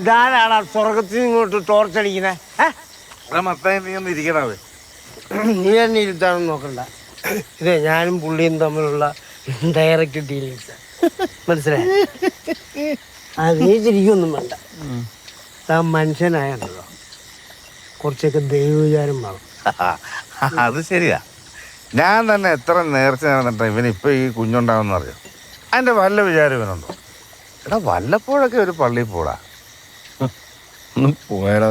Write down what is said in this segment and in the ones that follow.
ഇതാരാടാ സ്വർഗത്തിൽ ഇങ്ങോട്ട് ടോർച്ചടിക്കുന്നത്? മത്തായി നീ ഒന്ന് ഇരിക്കണത്. നീ തന്നെ ഇരുത്താണെന്ന് നോക്കണ്ട. ഇതേ ഞാനും പുള്ളിയും തമ്മിലുള്ള ഡയറക്റ്റ് ഡീലിങ്സ്, മനസ്സിലായി? നീ തിരിക്കൊന്നും വേണ്ട. താൻ മനുഷ്യനായല്ലോ, കുറച്ചൊക്കെ ദൈവവിചാരം വേണം. അത് ശരിയാ. ഞാൻ തന്നെ എത്ര നേർച്ച നടന്നിട്ട് ഇവനിപ്പോൾ ഈ കുഞ്ഞുണ്ടാവുമെന്ന് അറിയാം. അതിൻ്റെ വല്ല വിചാരം ഇവനുണ്ടോ? എടാ വല്ലപ്പോഴൊക്കെ ഒരു പള്ളിയിൽ പോടാ. ഒന്ന് പോയാടാ.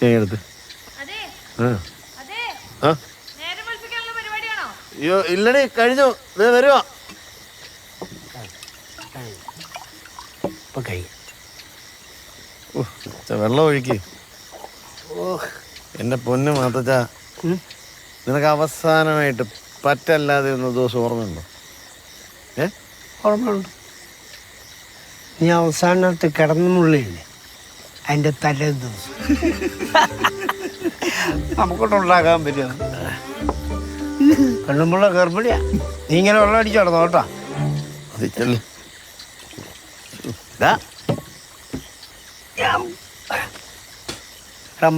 എടുത്ത് അയ്യോ ഇല്ലടി, കഴിഞ്ഞു. വരുവാ. വെള്ളം ഒഴുക്കി. എന്റെ പൊന്നു മാത്തച്ച, നിനക്ക് അവസാനമായിട്ട് പറ്റല്ലാതെ ഒന്ന് ദിവസം ഓർമ്മയുണ്ടോ? ഓർമ്മയുണ്ട്. നീ അവസാനത്ത് കിടന്നു മുള്ളില്ലേ, അതിൻ്റെ തലേ ദിവസം നമുക്കൊണ്ടുണ്ടാക്കാൻ പറ്റുമോ? പെണ്ണുമ്പുള്ള ഗർഭിണിയാ. നീ ഇങ്ങനെ വെള്ളം അടിച്ചു കിടന്നോ കേട്ടോ.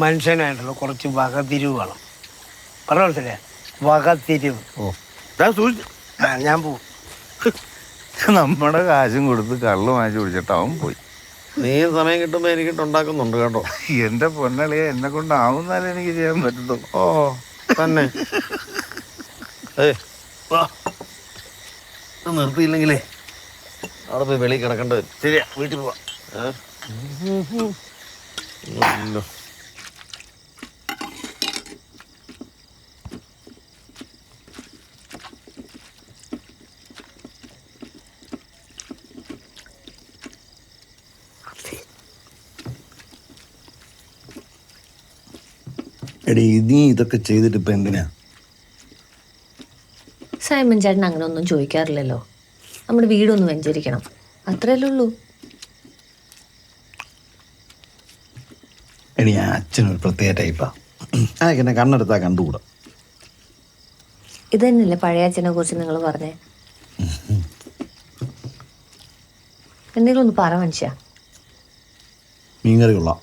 മനുഷ്യനായിട്ടല്ലോ കുറച്ച് വകതിരിവ് വേണം. പറഞ്ഞ മനസ്സിലാ? വകതിരിവ്. ഞാൻ പോവും. നമ്മുടെ കാശും കൊടുത്ത് കള്ളു വാങ്ങിച്ചു കുടിച്ചിട്ട് അവൻ പോയി. നീ സമയം കിട്ടുമ്പോ എനിക്കിട്ടുണ്ടാക്കുന്നുണ്ട് കേട്ടോ. എന്റെ പൊന്നളിയെ, എന്നെ കൊണ്ടാവുന്നാലേ എനിക്ക് ചെയ്യാൻ പറ്റുള്ളൂ. ഓ തന്നെ. നിർത്തിയില്ലെങ്കിലേ അവിടെ പോയി വെളിയിൽ കിടക്കേണ്ടി വരും. ശരിയാ, വീട്ടിൽ പോവാ. എടീ നീ ഇതൊക്കെ ചെയ്തിട്ട് ഇപ്പൊ എന്തിനാ? സൈമൺ ചേട്ടൻ അങ്ങനെ ഒന്നും ചോദിക്കാറില്ലല്ലോ. നമ്മുടെ വീടൊന്ന് വെഞ്ചരിക്കണം, അത്രയല്ലേ ഉള്ളൂ. എടി ആ അച്ഛനൊരു പ്രത്യേക ടൈപ്പാ. അതൊക്കെ എന്നെ കണ്ണെടുത്താ കണ്ടുകൂടാ. ഇത് തന്നെയല്ലേ പഴയ അച്ഛനെ കുറിച്ച് നിങ്ങൾ പറഞ്ഞേ? എന്തെങ്കിലും ഒന്ന് പറ മനുഷ്യ. മീൻകറി കൊള്ളാം.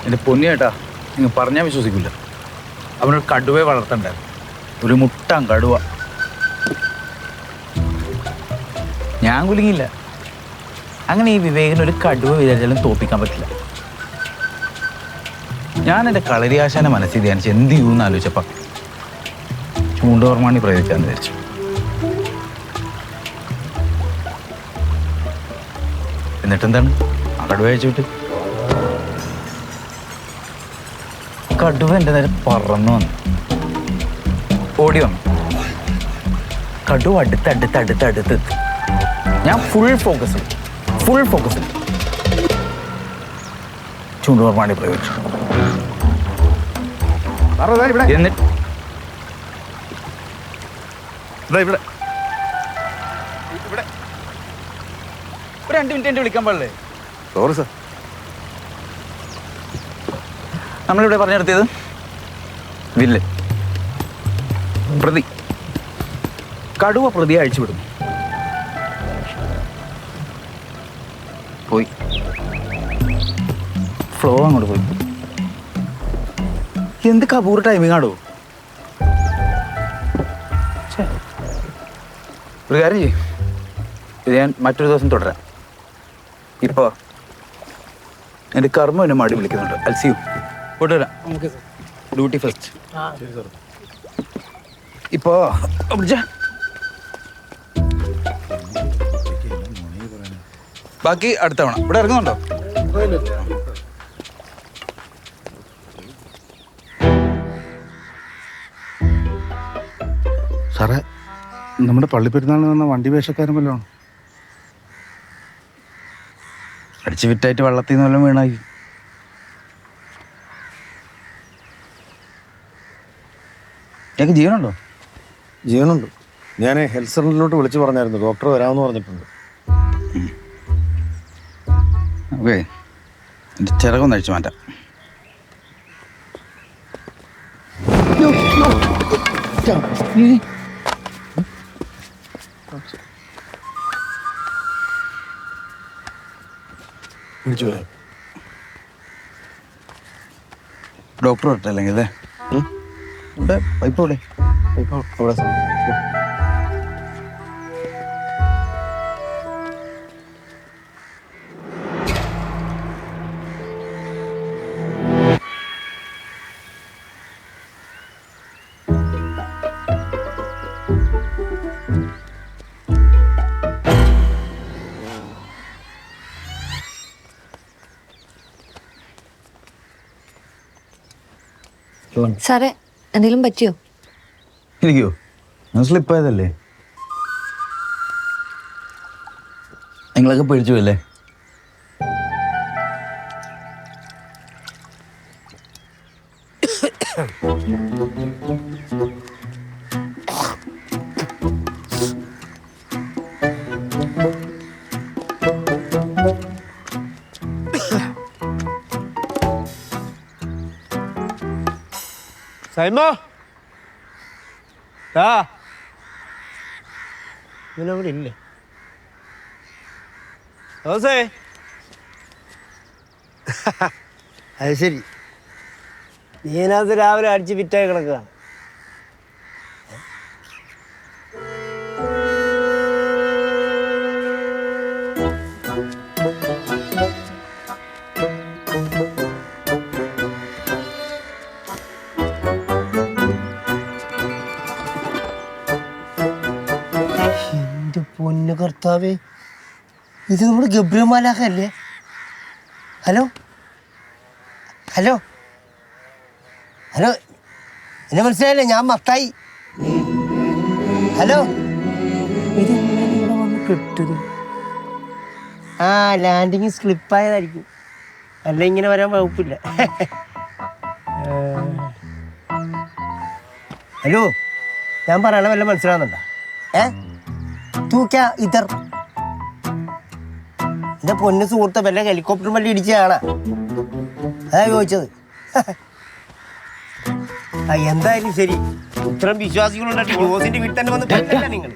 എൻ്റെ പൊന്നിയേട്ടാ, നിങ്ങൾ പറഞ്ഞാൽ വിശ്വസിക്കില്ല. അവനൊരു കടുവയെ വളർത്തണ്ടേ, ഒരു മുട്ടാൻ കടുവ. ഞാൻ കുലുങ്ങില്ല. അങ്ങനെ ഈ വിവേകിനൊരു കടുവ വിചാരിച്ചാലും തോപ്പിക്കാൻ പറ്റില്ല. ഞാൻ എൻ്റെ കളരിയാശാനെ മനസ്സിൽ ധ്യാനിച്ച് എന്ത് ചെയ്യുമെന്ന് ആലോചിച്ചപ്പം ചൂണ്ടോർമാണി പ്രയോഗിക്കാമെന്ന് വിചാരിച്ചു. എന്നിട്ടെന്താണ്, ആ കടുവ അയച്ചു വിട്ട് കടുവ എൻ്റെ നേരെ പറന്നു വന്നു, ഓടി വന്നു. കടുവ അടുത്ത് ഞാൻ ഫുൾ ഫോക്കസ് ചൂണ്ടുപറമാടി പ്രയോഗിച്ചു. എന്നിട്ട് ഇവിടെ ഒരു 2 മിനിറ്റ് എൻ്റെ വിളിക്കാൻ പാടില്ലേ? Sorry sir. നമ്മളിവിടെ പറഞ്ഞു നിർത്തിയത് വില്ല് പ്രതി, കടുവ പ്രതിയെ അഴിച്ചുവിടുന്നു. പോയി ഫ്ലോ അങ്ങോട്ട് പോയി. എന്ത് കപൂർ ടൈമിംഗ് ആടോ. ഒരു കാര്യം ചെയ്യും, ഇത് ഞാൻ മറ്റൊരു ദിവസം തുടരാം. ഇപ്പോൾ എൻ്റെ കർമ്മം എന്നെ മാടി വിളിക്കുന്നുണ്ട്. അൽസിയു പോയിട്ട് വരാം. Duty first. ഇപ്പോ ബാക്കി അടുത്ത തവണ ഇവിടെ ഇറങ്ങുന്നുണ്ടോ? സാറേ, നമ്മുടെ പള്ളിപ്പെരുന്നാളിന് വന്ന വണ്ടി വേഷക്കാരൻ വല്ലതാണ്? അടിച്ചു വിറ്റായിട്ട് വെള്ളത്തിൽ നിന്ന് വല്ലതും വീണായി. എനിക്ക് ജീവനുണ്ടോ? ജീവനുണ്ട്. ഞാൻ ഹെൽത്ത് സെൻ്ററിലോട്ട് വിളിച്ച് പറഞ്ഞായിരുന്നു, ഡോക്ടർ വരാമെന്ന് പറഞ്ഞിട്ടുണ്ട്. ഓക്കെ, എൻ്റെ ചിറകൊന്ന് അഴിച്ചു മാറ്റാം. ഡോക്ടർ വരട്ടെ അല്ലെങ്കിൽ അല്ലേ? ഇവിടെ പൈപ്പ് ഇവിടെ അവിടെ സാറേ, എന്തെങ്കിലും പറ്റിയോ? എനിക്കോ? ഞാൻ സ്ലിപ്പായതല്ലേ. നിങ്ങളൊക്കെ പേടിച്ചു പോയല്ലേ? സൈമോ, ഇവനവിടെ ഇല്ലേ? ദോസേ, അത് ശരി, നീനകത്ത് രാവിലെ അടിച്ച് ഫിറ്റായി കിടക്കുക. പൊന്നു കർത്താവേ, ഇത് നമ്മുടെ ഗബ്രിയേൽ മാലാഖ അല്ലേ? ഹലോ ഹലോ ഹലോ, എന്നെ മനസ്സിലായില്ലേ? ഞാൻ മത്തായി. ഹലോ, ഇത് ഇവിടെ വന്ന് പെട്ടത്? ആ, ലാൻഡിങ് സ്ലിപ്പായതായിരിക്കും, അല്ല ഇങ്ങനെ വരാൻ വകുപ്പില്ല. ഹലോ, ഞാൻ പറയണ വല്ല മനസ്സിലാവുന്നുണ്ടോ? ഇതർ എന്റെ പൊന്നു സുഹൃത്തെ, വല്ല ഹെലികോപ്റ്റർ വല്ല ഇടിച്ചതാണ്, അതാ ചോദിച്ചത്. എന്തായാലും ശരി, ഇത്രയും വിശ്വാസികളുണ്ടായിട്ട് ജോസിന്റെ വീട്ടിൽ തന്നെ വന്ന് പെട്ടല്ല നിങ്ങൾ.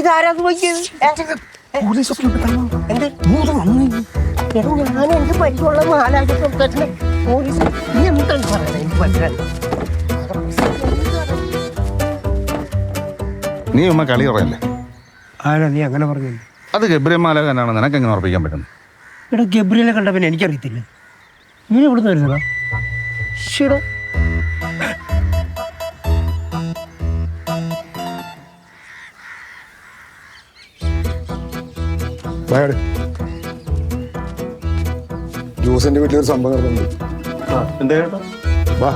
ഇതാരാന്ന് നോക്കിയത്? ഞാൻ എന്റെ പരിചയമുള്ള മാലാഖ പോലീസ്, നീ എന്താണ് പറയുന്നത്? എനിക്ക് മനസ്സിലായി. നീ ഉമ്മ കളി പറയല്ലേ? ആരാ നീ അങ്ങനെ പറഞ്ഞു? അത് ഗബ്രിയേൽ മാലാഖനാണ്, നിനക്ക് എങ്ങനെ ഉറപ്പിക്കാൻ പറ്റുന്നു? ഇവിടെ ഗബ്രിയേലെ കണ്ട പിന്നെ എനിക്കറിയത്തില്ല. ഇവനെ എവിടുന്ന് വരുന്നതാ? ശിട ജോസിന്റെ വീട്ടിലൊരു സംഭവം നടന്നുണ്ട്. എന്താ കേട്ടോ? വാ.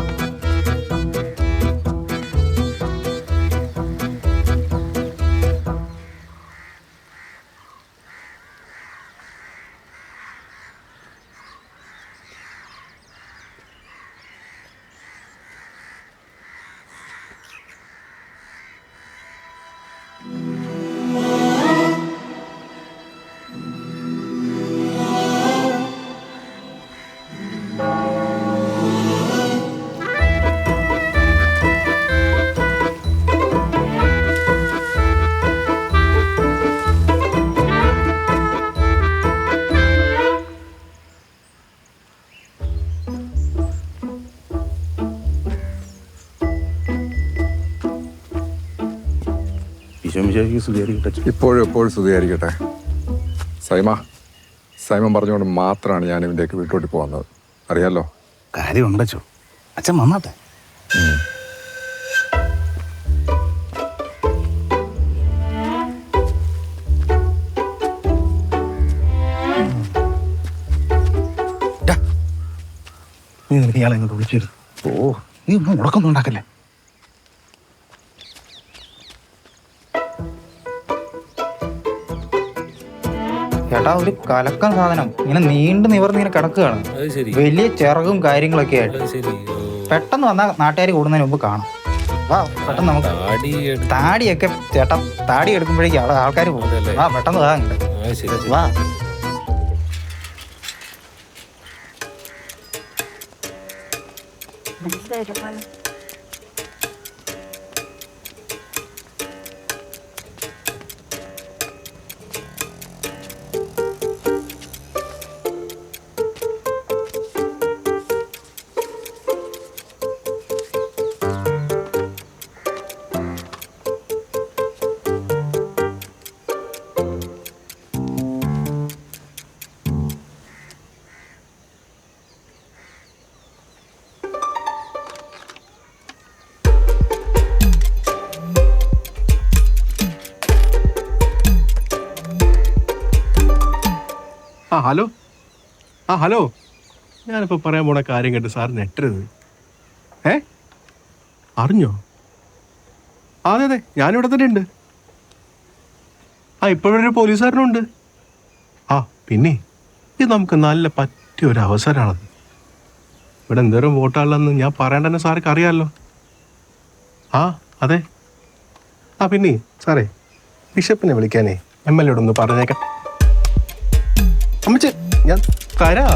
ഇപ്പോഴും എപ്പോഴും സ്തുതിയായിരിക്കട്ടെ. സൈമൻ പറഞ്ഞുകൊണ്ട് മാത്രമാണ് ഞാൻ ഇവൻ്റെയൊക്കെ വീട്ടിലോട്ട് പോകുന്നത്. അറിയാലോ. കാര്യം ഉണ്ടോ അച്ഛൻ വന്നാട്ടെ. നീ നിനക്ക് ഇയാളെ ഇങ്ങോട്ട് വിളിച്ചിരുന്നു. നീ ഒന്നും ഉടക്കൊന്നും ഉണ്ടാക്കല്ലേ. ചേട്ടാ, ഒരു കലക്കം സാധനം ഇങ്ങനെ നീണ്ടു നിവർന്ന് ഇങ്ങനെ കിടക്കുകയാണ്. വലിയ ചിറകും കാര്യങ്ങളൊക്കെ ആയിട്ട്. പെട്ടെന്ന് വന്നാൽ നാട്ടുകാർ കൂടുന്നതിന് മുമ്പ് കാണാം. വാ, പെട്ടെന്ന് നമുക്ക് താടിയൊക്കെ ചേട്ടാ, താടി എടുക്കുമ്പോഴേക്കും അവിടെ ആൾക്കാർ പോകും. വാ, പെട്ടെന്ന് വാ അങ്ങോട്ട്. വാ. ഹലോ ഞാനിപ്പോൾ പറയാൻ പോണ കാര്യം കേട്ട് സാർ നെട്ടരുത്. അറിഞ്ഞോ? അതെ ഞാനിവിടെ തന്നെ ഉണ്ട്. ഇപ്പോഴൊരു പോലീസുകാരനുണ്ട്. പിന്നെ ഇത് നമുക്ക് നല്ല പറ്റിയ ഒരു അവസരമാണത്. ഇവിടെ എന്തോരം വോട്ടാളെന്ന് ഞാൻ പറയാൻ തന്നെ സാർക്ക് അറിയാമല്ലോ. അതെ. പിന്നെ സാറേ, ബിഷപ്പിനെ വിളിക്കാനേ MLA ഒന്ന് പറഞ്ഞേക്കാം. അമ്മച്ചി, ഞാൻ തരാ.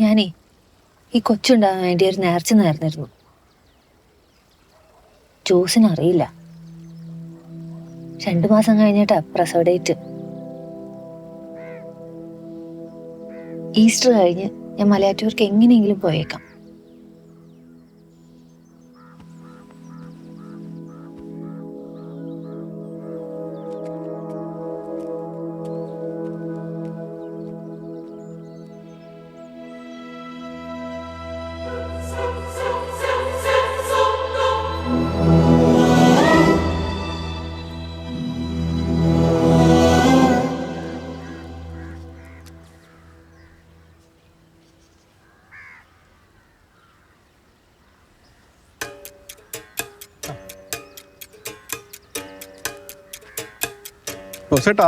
ഞാനേ ഈ കൊച്ചുണ്ടാകാൻ വേണ്ടി ഒരു നേർച്ച നേർന്നിരുന്നു. ജോസിനറിയില്ല. 2 മാസം കഴിഞ്ഞിട്ടാ പ്രസവ ഡേറ്റ്. ഈസ്റ്റർ കഴിഞ്ഞ് ഞാൻ മലയാറ്റൂർക്ക് എങ്ങനെയെങ്കിലും പോയേക്കാം. ജോസേട്ടാ,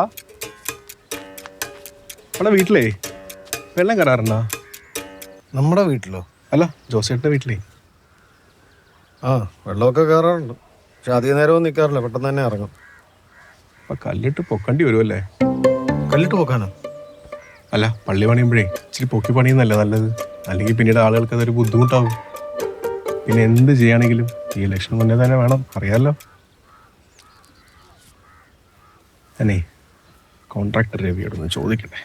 നമ്മുടെ വീട്ടിലേ വെള്ളം കയറാറുണ്ടോ? നമ്മുടെ വീട്ടിലോ? അല്ല, ജോസേട്ടൻ്റെ വീട്ടിലേ. വെള്ളമൊക്കെ കയറാറുണ്ട്. പക്ഷെ അധികം നേരമൊന്നും നിൽക്കാറില്ല, പെട്ടെന്ന് തന്നെ ഇറങ്ങും. അപ്പം കല്ലിട്ട് പൊക്കേണ്ടി വരുമല്ലേ? കല്ലിട്ട് പൊക്കാനോ? അല്ല, പള്ളി പണിയുമ്പോഴേ ഇച്ചിരി പൊക്കി പണിയുന്നല്ലേ നല്ലത്. അല്ലെങ്കിൽ പിന്നീട് ആളുകൾക്ക് അതൊരു ബുദ്ധിമുട്ടാവും. പിന്നെ എന്ത് ചെയ്യുകയാണെങ്കിലും ഈ ഇലക്ഷൻ മുന്നേ തന്നെ വേണം, അറിയാമല്ലോ. അനേ, കോൺട്രാക്ടർ രവിയോടൊന്ന് ചോദിക്കട്ടെ.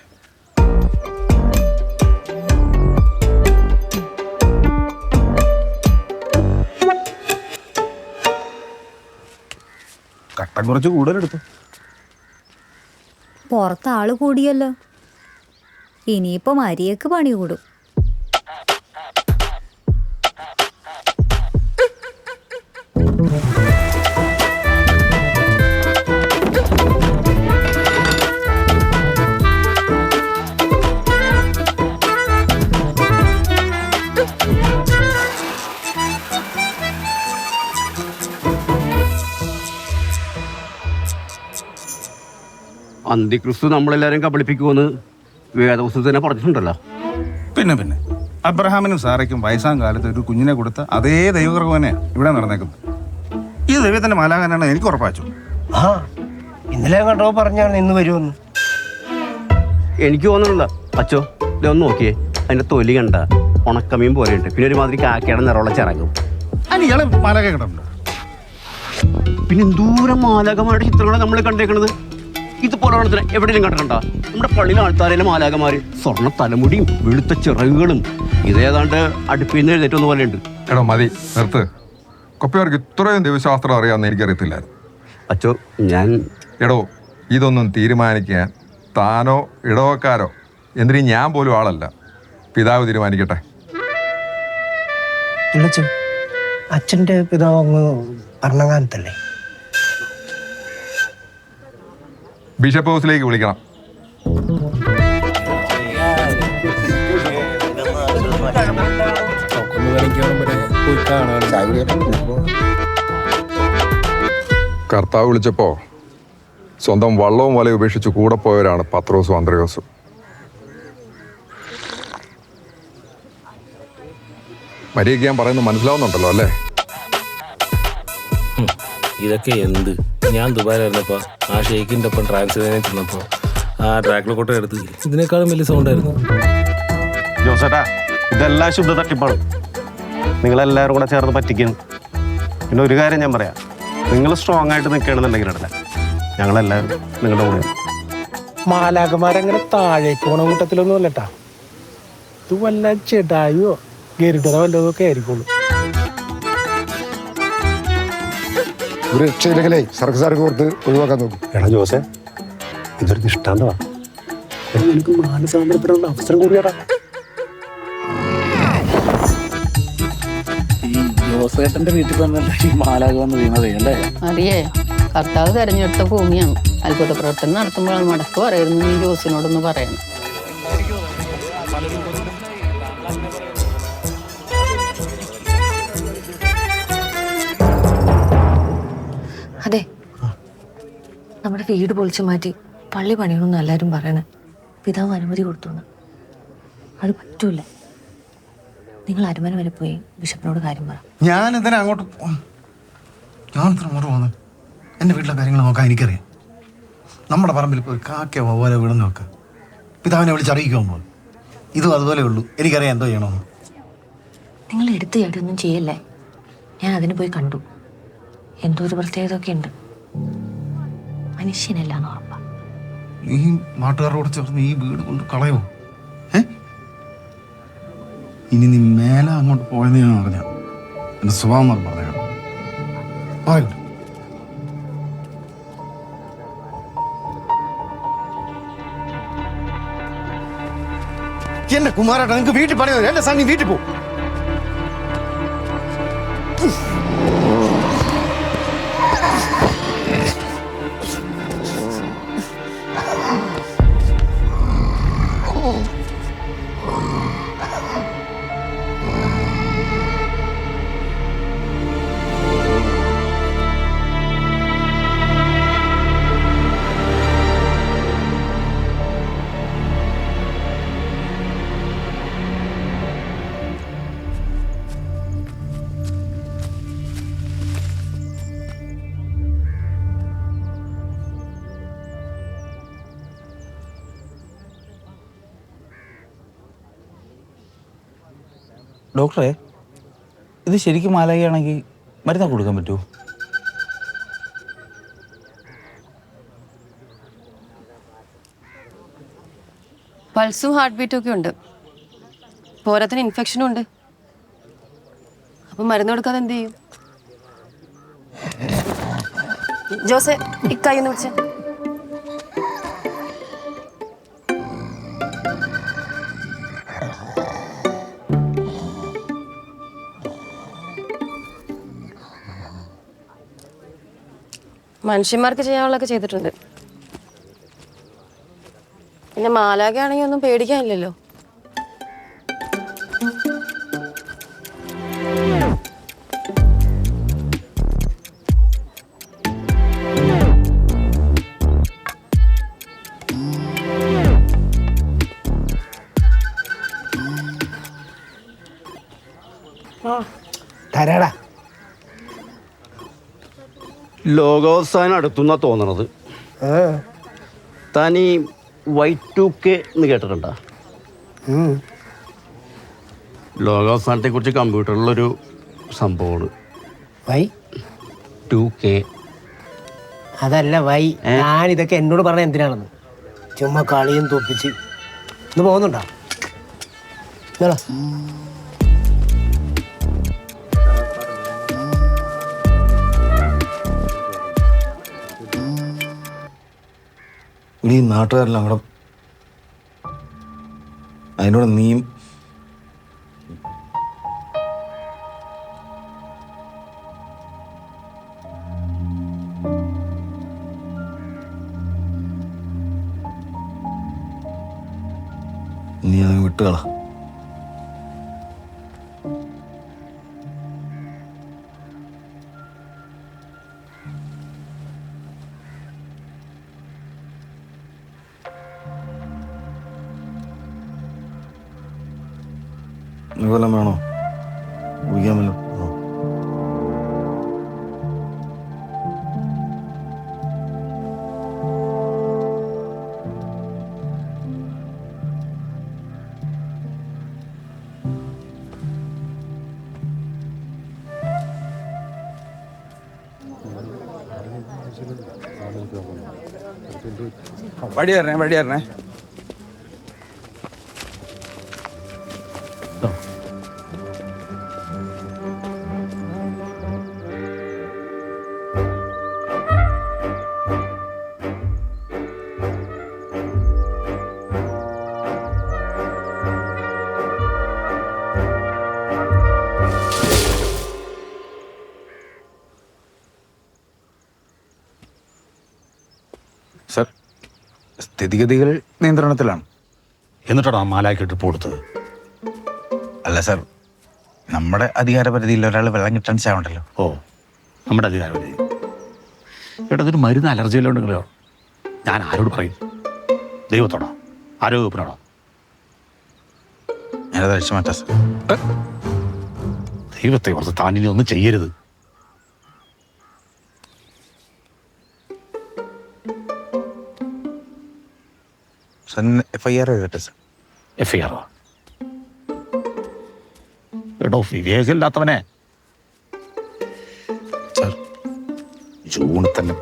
കുറച്ച് കൂടുതലെടുത്തു. പുറത്ത് ആള് കൂടിയല്ലോ, ഇനിയിപ്പോ മരിയക്ക് പണി കൂടും. അന്തിക്രിസ്തു നമ്മളെല്ലാരും കബളിപ്പിക്കുമെന്ന് വേദപുസ്തകത്തിൽ തന്നെ പറഞ്ഞിട്ടുണ്ടല്ലോ. പിന്നെ അബ്രഹാമിനും സാറയ്ക്കും വയസ്സാം കാലത്ത് ഒരു കുഞ്ഞിനെ കൊടുത്ത അതേ ദൈവകൃപ തന്നെയാണ് ഇവിടെ നടന്നേക്കുന്നത്. ഈ ദൈവത്തിന്റെ മാലാകാനാണ് എനിക്ക് ഉറപ്പാച്ചു. ആ ഇന്നലെ കണ്ടോ പറഞ്ഞാണ് ഇന്ന് വരുമെന്ന്. എനിക്ക് തോന്നുന്നില്ല അച്ചോ, ഇതൊന്ന് നോക്കിയേ, അതിന്റെ തൊലി കണ്ട ഉണക്കമീൻ പോലെയുണ്ട്, പിന്നെ ഒരുമാതിരി കാക്കയുടെ നിറമുള്ള ചിറകും. അതിന് ഇയാളെ മാലാക കിടന്നുണ്ട്. പിന്നെ എന്തോരം മാലാകമാരുടെ ചിത്രങ്ങളാണ് നമ്മൾ കണ്ടേക്കണത്. ഇതുപോലെ എവിടെയും കണ്ടിട്ടുണ്ടോ? നമ്മുടെ പള്ളിയിലെ ആൾക്കാരിലെ മാലാകമാര് സ്വർണ്ണ തലമുടിയും വെളുത്ത ചിറകുകളും ഇതേതാണ്ട് അടുപ്പിൽ നിന്ന് എഴുന്നേറ്റൊന്ന പോലെ ഉണ്ട്. എടോ മതി, നിർത്ത്. കൊപ്പയവർക്ക് ഇത്രയും ദൈവശാസ്ത്രം അറിയാമെന്ന് എനിക്കറിയത്തില്ലായിരുന്നു. അച്ചോ, ഞാൻ എടോ ഇതൊന്നും തീരുമാനിക്കാൻ താനോ ഇടവക്കാരോ എന്തിനും ഞാൻ പോലും ആളല്ല. പിതാവ് തീരുമാനിക്കട്ടെ. അച്ഛൻ്റെ പിതാവ് അങ്ങ് ഭരണകാലത്തല്ലേ? ബിഷപ്പ് ഹൗസിലേക്ക് വിളിക്കണം. കർത്താവ് വിളിച്ചപ്പോ സ്വന്തം വള്ളവും വലയും ഉപേക്ഷിച്ച് കൂടെ പോയവരാണ് പത്രോസും അന്ത്രയോസും. മരിയയ്ക്ക് ഞാൻ പറയുന്നത് മനസ്സിലാവുന്നുണ്ടല്ലോ അല്ലേ? ഇതൊക്കെ എന്ത്? ഞാൻ ദുബായിലായിരുന്നപ്പോ ആ ഷെയ്ഖിന്റെ ഒപ്പം ട്രാൻസ്ലേറ്റ് ചെന്നപ്പോ ആ ട്രാക്കിലെ കോട്ട എടുത്ത് ഇതിനേക്കാളും വലിയ സൗണ്ട് ആയിരുന്നു. ജോസേട്ടാ, ഇതെല്ലാം ശുദ്ധ തട്ടിപ്പാണ്. നിങ്ങളെല്ലാവരും കൂടെ ചേർന്ന് പറ്റിക്കുന്നു. പിന്നെ ഒരു കാര്യം ഞാൻ പറയാം, നിങ്ങൾ സ്ട്രോങ് ആയിട്ട് നിൽക്കുകയാണെന്നുണ്ടെങ്കിലല്ല, ഞങ്ങളെല്ലാവരും നിങ്ങളുടെ കൂടെ. മാലാകമാരങ്ങനെ താഴേക്ക് പോണ കൂട്ടത്തിലൊന്നും അല്ലട്ടാ. ഇത് വല്ല ചെടായോ ഗരുഡറ വല്ലതൊക്കെ ആയിരിക്കുള്ളൂ. ഒരു രക്ഷയില്ലെങ്കിലേ സർക്കാർക്ക് കൊടുത്ത് ഒഴിവാക്കാൻ നോക്കും. എടാ ജോസേ, ഇതൊരു ദൃഷ്ടാന്തമാ. നിനക്ക് മാനസാന്തരപ്പെടാനുള്ള അവസരം കൂടിയാടാ. ഈ ജോസേട്ടന്റെ വീട്ടിൽ വന്നല്ല ഈ മാലാക വന്ന് വീണതേ അല്ലേ? അറിയേ, കർത്താവ് തെരഞ്ഞെടുത്ത ഭൂമിയാണ്. അത്ഭുത പ്രവർത്തനം നടത്തുമ്പോഴാണ് മടക്ക് പറയുന്നു. നീ ജോസിനോടൊന്ന് പറയണം. അതെ, നമ്മുടെ വീട് പൊളിച്ചു മാറ്റി പള്ളി പണിയണമെന്ന് എല്ലാവരും പറയണേ. പിതാവ് അനുമതി കൊടുത്തു. അത് പറ്റൂല. നിങ്ങൾ അരമന വരെ പോയി ബിഷപ്പിനോട് കാര്യം പറ. ഞാൻ എന്തിനാ അങ്ങോട്ട് പോകുന്നത്? എൻ്റെ വീട്ടിലെ കാര്യങ്ങൾ നോക്കാൻ എനിക്കറിയാം. നമ്മുടെ പറമ്പിൽ പോയി കാക്ക പോലെ വീണെന്ന് നോക്കുക. പിതാവിനെ വിളിച്ചറിയിക്കുമ്പോൾ ഇതും അതുപോലെ ഉള്ളൂ. എനിക്കറിയാം എന്തോ ചെയ്യണമെന്ന്. നിങ്ങൾ എടുത്തു ചാടിയൊന്നും ചെയ്യല്ലേ. ഞാൻ അതിന് പോയി കണ്ടു. എന്തോ ഒരു പ്രത്യേകതയൊക്കെ ഉണ്ട്. മനുഷ്യനല്ല എന്ന് ഉറപ്പാ. ഈ നാട്ടുകാരോട് ചേർന്ന് ഈ വീട് കൊണ്ട് കളയോ? ഇനി നീ മേലെ അങ്ങോട്ട് പോയെന്ന് ഞാൻ അറിഞ്ഞ എൻ്റെ സ്വഭാവം പറഞ്ഞേക്കാം. എന്റെ കുമാരേട്ടാ, നിങ്ങൾക്ക് വീട്ടിൽ പണിയോ? എന്റെ സണ്ണി വീട്ടിൽ പോ. ഡോക്ടറെ, ഇത് ശരിക്കും മാലാകയാണെങ്കിൽ മരുന്ന് കൊടുക്കാൻ പറ്റുമോ? പൾസും ഹാർട്ട് ബീറ്റും ഒക്കെ ഉണ്ട്. പോരാത്തിന് ഇൻഫെക്ഷനും ഉണ്ട്. അപ്പം മരുന്ന് കൊടുക്കാതെ എന്ത് ചെയ്യും? ജോസെ ഇക്കായി ഒന്ന് വിളിച്ചേ. മനുഷ്യന്മാർക്ക് ചെയ്യാനുള്ളതൊക്കെ ചെയ്തിട്ടുണ്ട്. പിന്നെ മാലാഖയാണെങ്കിൽ ഒന്നും പേടിക്കാനില്ലല്ലോ. തരാടാ. ലോകാവസാനം അടുത്തുനിന്നാ തോന്നണത്. താൻ ഈ Y2K എന്ന് കേട്ടിട്ടുണ്ടോ? ലോകാവസാനത്തെ കുറിച്ച് കമ്പ്യൂട്ടറിലൊരു സംഭവമാണ് Y2K. അതല്ല വൈ, ഞാൻ ഇതൊക്കെ എന്നോട് പറഞ്ഞ എന്തിനാണെന്ന്. ചുമ്മാ കളിയും തോപ്പിച്ച് ഇന്ന് പോകുന്നുണ്ടോ? ഈ നാട്ടുകാരെല്ലാം കൂടെ അതിനോട് നീയും നീ അത് വിട്ടുകള. ഇതെല്ലാം വേണോ? കുടിക്കാമല്ലോ. വഴിയേറണേ. സർ, സ്ഥിതിഗതികൾ നിയന്ത്രണത്തിലാണ്. എന്നിട്ടാണോ മാലാഖയ്ക്ക് ട്രിപ്പ് കൊടുത്തത്? അല്ല സർ, നമ്മുടെ അധികാരപരിധിയിൽ ഒരാൾ വെള്ളം കിട്ടാൻ ചാവണ്ടല്ലോ. ഓ, നമ്മുടെ അധികാരപരിധി. ചേട്ടാ, ഇതൊരു മരുന്ന് അലർജിയിലുണ്ടെങ്കിലോ ഞാൻ ആരോട് പറയും? ദൈവത്തോടോ? ആരോഗ്യത്തിനോടോ? ഞാനത് അഴിച്ചു മാറ്റാം സർ. ദൈവത്തെ ഓർത്ത് താനിനി ഒന്നും ചെയ്യരുത്. FIR എഴുതട്ടെ സർ? FIR എടോ, വിവേകമില്ലാത്തവനെ. സർ, ജൂണിൽ തന്നെ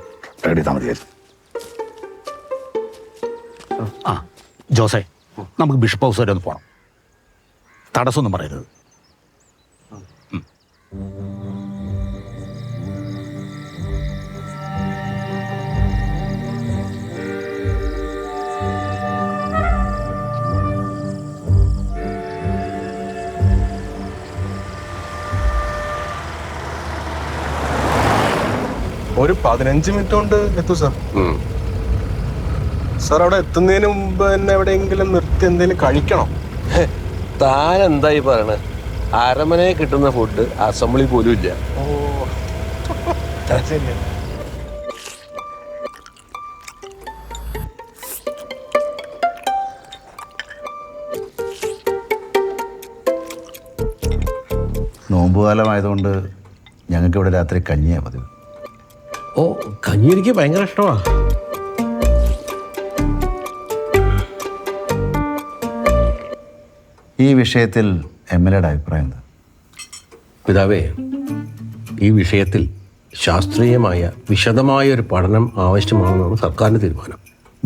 എഴുതാൻ മതിയായിരുന്നു. ആ ജോസേ, നമുക്ക് ബിഷപ്പ് ഹൗസ് വരെ ഒന്ന് പോകണം. തടസ്സമൊന്നും പറയരുത്. ഒരു 15 മിനിറ്റ് കൊണ്ട് എത്തും സാർ. സാർ, അവിടെ എത്തുന്നതിന് മുമ്പ് തന്നെ എവിടെയെങ്കിലും നിർത്തി എന്തെങ്കിലും കഴിക്കണം. താൻ എന്തായി പറയണേ? അരമനയെ കിട്ടുന്ന ഫുഡ് അസംബ്ലി പോലും ഇല്ല. നോമ്പുകാലമായതുകൊണ്ട് ഞങ്ങൾക്ക് ഇവിടെ രാത്രി കഞ്ഞിയാ പതിവ്. ഓ, കഞ്ഞി എനിക്ക് ഭയങ്കര ഇഷ്ടമാണ്. ഈ വിഷയത്തിൽ MLAയുടെ അഭിപ്രായം എന്താ? പിതാവേ, ഈ വിഷയത്തിൽ ശാസ്ത്രീയമായ വിശദമായ ഒരു പഠനം ആവശ്യമാണെന്നാണ് സർക്കാരിൻ്റെ തീരുമാനം.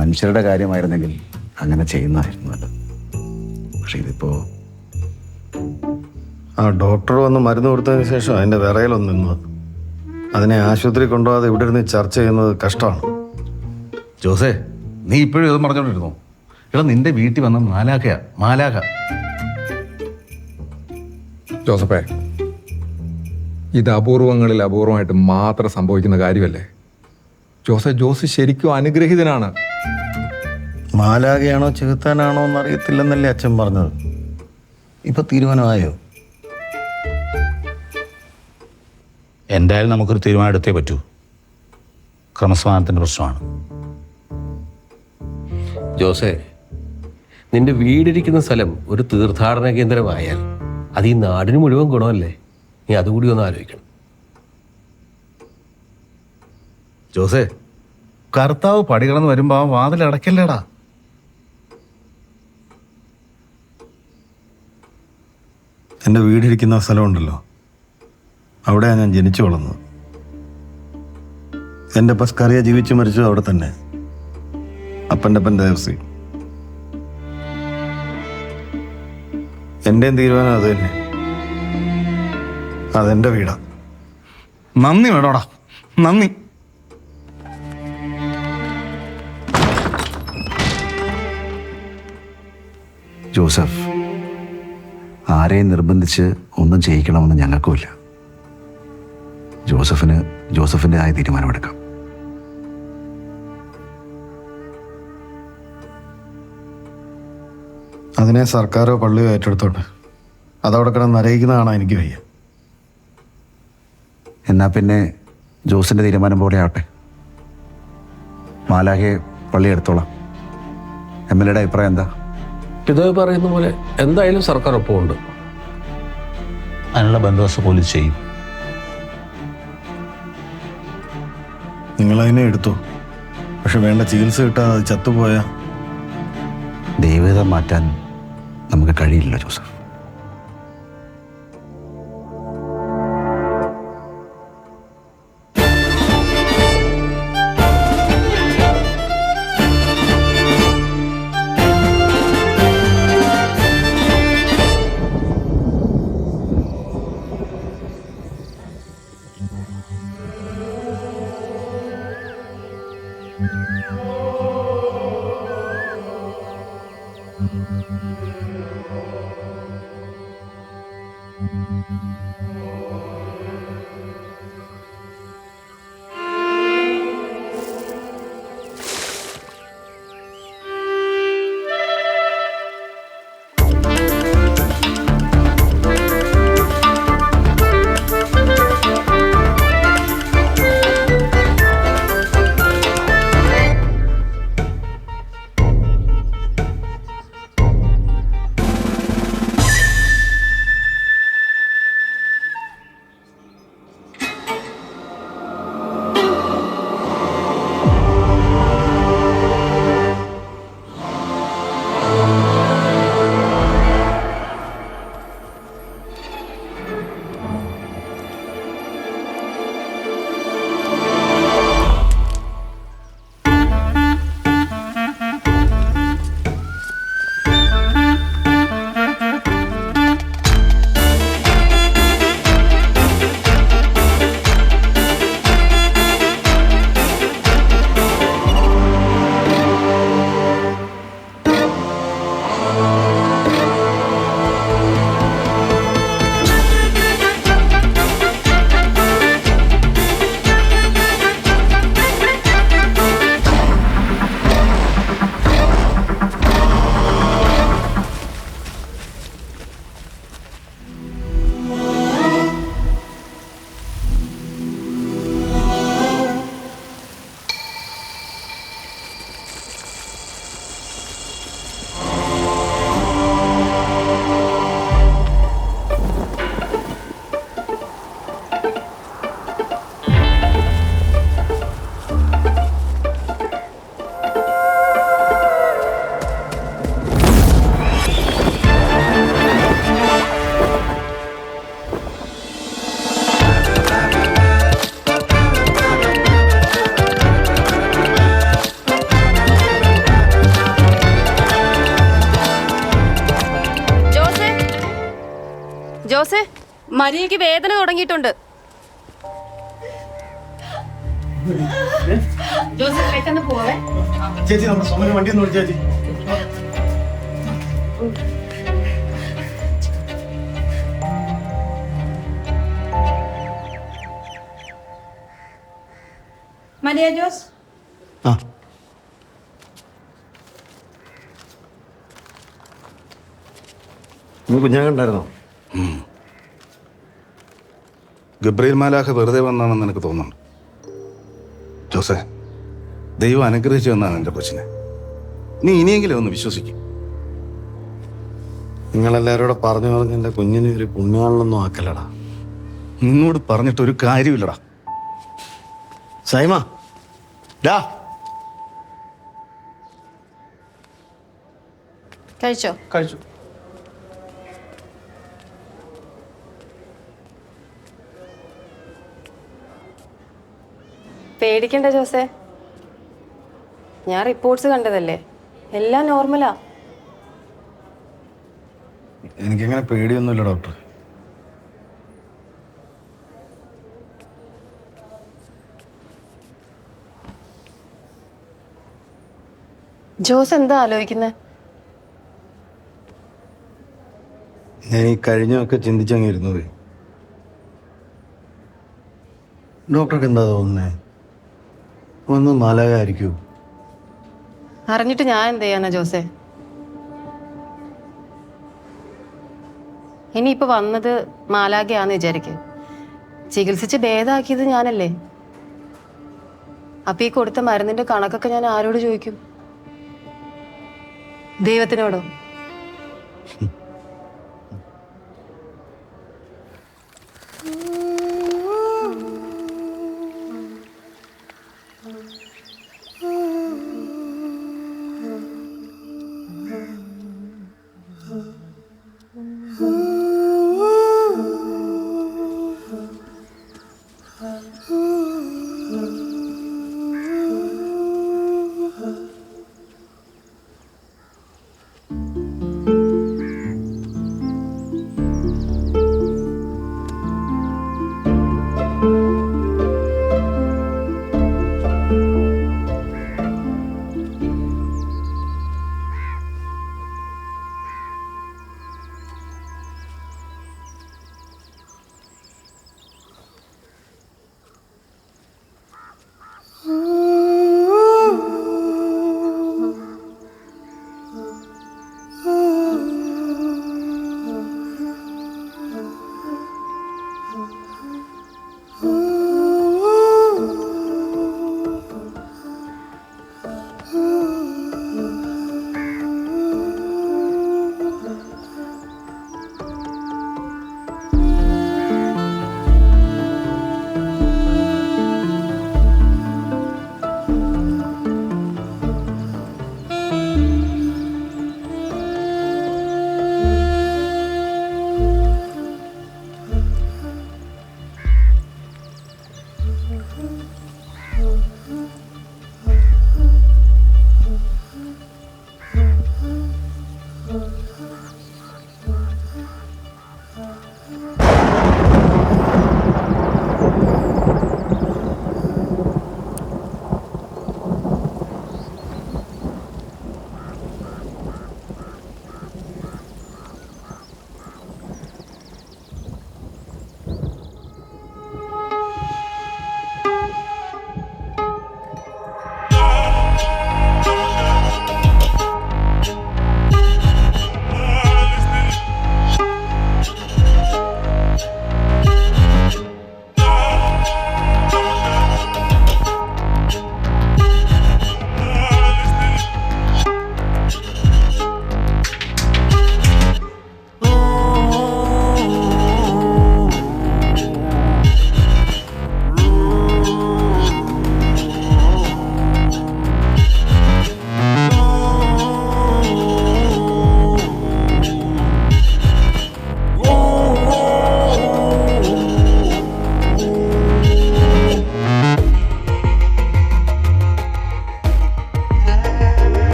മനുഷ്യരുടെ കാര്യമായിരുന്നെങ്കിൽ അങ്ങനെ ചെയ്യുന്നതായിരുന്നല്ലോ. പക്ഷെ ഇതിപ്പോൾ ആ ഡോക്ടർ വന്ന് മരുന്ന് കൊടുത്തതിന് ശേഷം അതിൻ്റെ വിറയലൊന്നും നിന്നു. അതിനെ ആശുപത്രി കൊണ്ടുപോകാതെ ഇവിടെ ഇരുന്ന് ചർച്ച ചെയ്യുന്നത് കഷ്ടമാണ്. ജോസേ, നീ ഇപ്പോഴും ഇത് പറഞ്ഞോണ്ടിരുന്നു? എടാ, നിന്റെ വീട്ടിൽ വന്ന മാലാഖ. ജോസഫേ, ഇത് അപൂർവങ്ങളിൽ അപൂർവമായിട്ട് മാത്രം സംഭവിക്കുന്ന കാര്യമല്ലേ? ജോസ് ശരിക്കും അനുഗ്രഹീതനാണ്. മാലാഖയാണോ ചെകുത്താനാണോ എന്നറിയത്തില്ലെന്നല്ലേ അച്ഛൻ പറഞ്ഞത്. ഇപ്പൊ തീരുമാനമായോ? എന്തായാലും നമുക്കൊരു തീരുമാനം എടുത്തേ പറ്റൂ. ക്രമസമാധാനത്തിൻ്റെ പ്രശ്നമാണ്. ജോസേ, നിന്റെ വീടിരിക്കുന്ന സ്ഥലം ഒരു തീർത്ഥാടന കേന്ദ്രമായാൽ അത് ഈ നാടിന് മുഴുവൻ ഗുണമല്ലേ? നീ അതുകൂടി ഒന്ന് ആലോചിക്കണം. ജോസേ, കർത്താവ് പടികളെന്ന് വരുമ്പോൾ ആ വാതിൽ അടയ്ക്കല്ലേടാ. എൻ്റെ വീടിരിക്കുന്ന സ്ഥലമുണ്ടല്ലോ, അവിടെയാണ് ഞാൻ ജനിച്ചു വളർന്നത്. എൻ്റെ പസ്കറിയ ജീവിച്ചു മരിച്ചു അവിടെ തന്നെ. അപ്പൻ്റെ ദേവസി. എൻ്റെയും തീരുമാനം അത് തന്നെ. അതെൻ്റെ വീടാ. നന്ദി വേണോടാ, നന്ദി. ജോസഫ്, ആരെയും നിർബന്ധിച്ച് ഒന്നും ചെയ്യിക്കണമെന്ന് ഞങ്ങൾക്കുമില്ല. ജോസഫിൻ്റെതായ തീരുമാനമെടുക്കാം. അതിനെ സർക്കാരോ പള്ളിയോ ഏറ്റെടുത്തോട്ടെ. അതവിടെ കിടന്ന് നരയിക്കുന്നതാണ് എനിക്ക് വയ്യ. എന്നാൽ പിന്നെ ജോസിൻ്റെ തീരുമാനം പോലെ ആവട്ടെ. മാലാഖയെ പള്ളി എടുത്തോളാം. MLA യുടെ അഭിപ്രായം എന്താ? പിതാവ് പറയുന്ന പോലെ എന്തായാലും സർക്കാർ ഒപ്പമുണ്ട്. അതിനുള്ള ബന്ദോബസ്ത് പോലീസ് ചെയ്യും. നിങ്ങളതിനെ എടുത്തു. പക്ഷെ വേണ്ട ചികിത്സ കിട്ടാതെ അത് ചത്തുപോയാൽ ദൈവത മാറ്റാൻ നമുക്ക് കഴിയില്ല ജോസഫ്. ജോസേ, മരിയയ്ക്ക് വേദന തുടങ്ങിയിട്ടുണ്ട്. ചേച്ചി നമ്മുടെ സോമന് വണ്ടി ഒന്ന് വിളിച്ചു ചേച്ചി. മരിയ ജോസ് ആ നീ കുഞ്ഞാൻ കണ്ടായിരുന്നോ? ഗബ്രിയേൽ മാലാഖ വെറുതെ വന്നാണെന്ന് എനിക്ക് തോന്നുന്നുണ്ട്. ജോസേ, ദൈവം അനുഗ്രഹിച്ചു എന്നാണ് എൻ്റെ കൊച്ചിനെ. നീ ഇനിയെങ്കിലും ഒന്ന് വിശ്വസിക്കും. നിങ്ങളെല്ലാവരും കൂടെ പറഞ്ഞു പറഞ്ഞ് എൻ്റെ കുഞ്ഞിനെ ഒരു പുണ്യാളൊന്നും ആക്കലടാ. നിന്നോട് പറഞ്ഞിട്ട് ഒരു കാര്യമില്ലടാ. സൈമ ഡാ കഴിച്ചോ? കഴിച്ചു. പേടിക്കണ്ട ജോസേ, ഞാൻ റിപ്പോർട്ട്സ് കണ്ടതല്ലേ, എല്ലാം നോർമലാ. എനിക്കങ്ങനെ പേടിയൊന്നുമില്ല ഡോക്ടർ. ജോസ് എന്താ ആലോചിക്കുന്നത്? ഞാൻ ഈ കഴിഞ്ഞൊക്കെ ചിന്തിച്ചങ്ങ് ഇരുന്നത്. ഡോക്ടർക്ക് എന്താ തോന്നുന്നേ? ഒന്ന് മാലാകായിരിക്കൂ? അറിഞ്ഞിട്ട് ഞാൻ എന്ത് ചെയ്യാനാ ജോസേ? ഇനിയിപ്പോൾ വന്നത് മാലാഖയാന്ന് വിചാരിക്കുക, ചികിത്സിച്ച് ഭേദമാക്കിയത് ഞാനല്ലേ. അപ്പം ഈ കൊടുത്ത മരുന്നിൻ്റെ കണക്കൊക്കെ ഞാൻ ആരോട് ചോദിക്കും? ദൈവത്തിനോടോ?